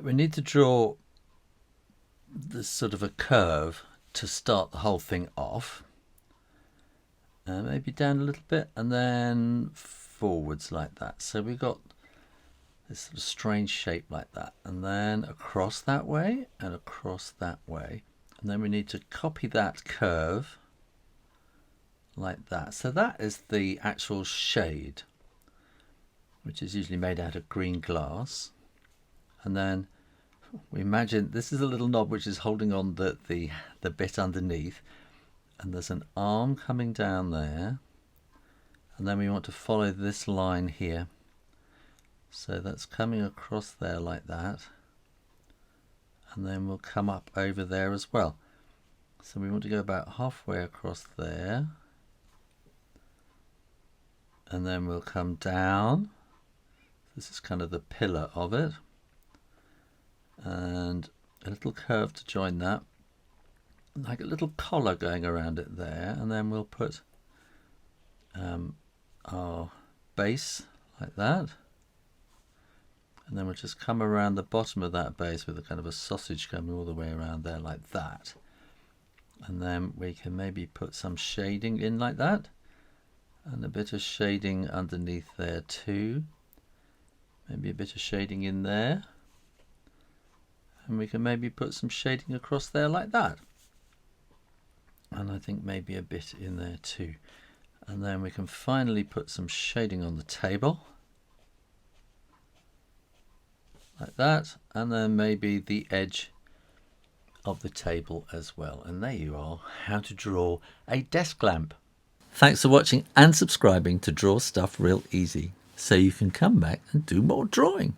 We need to draw this sort of a curve to start the whole thing off. Maybe down a little bit and then forwards like that. So we've got this sort of strange shape like that, and then across that way and across that way. And then we need to copy that curve like that. So that is the actual shade, which is usually made out of green glass. And then we imagine this is a little knob which is holding on the bit underneath, and there's an arm coming down there, and then we want to follow this line here. So that's coming across there like that, and then we'll come up over there as well. So we want to go about halfway across there, and then we'll come down. This is kind of the pillar of it, and a little curve to join that, like a little collar going around it there, and then we'll put our base like that, and then we'll just come around the bottom of that base with a kind of a sausage coming all the way around there like that. And then we can maybe put some shading in like that, and a bit of shading underneath there too, maybe a bit of shading in there, and we can maybe put some shading across there like that, and I think maybe a bit in there too. And then we can finally put some shading on the table like that, and then maybe the edge of the table as well. And there you are, how to draw a desk lamp. Thanks for watching and subscribing to Draw Stuff Real Easy, so you can come back and do more drawing.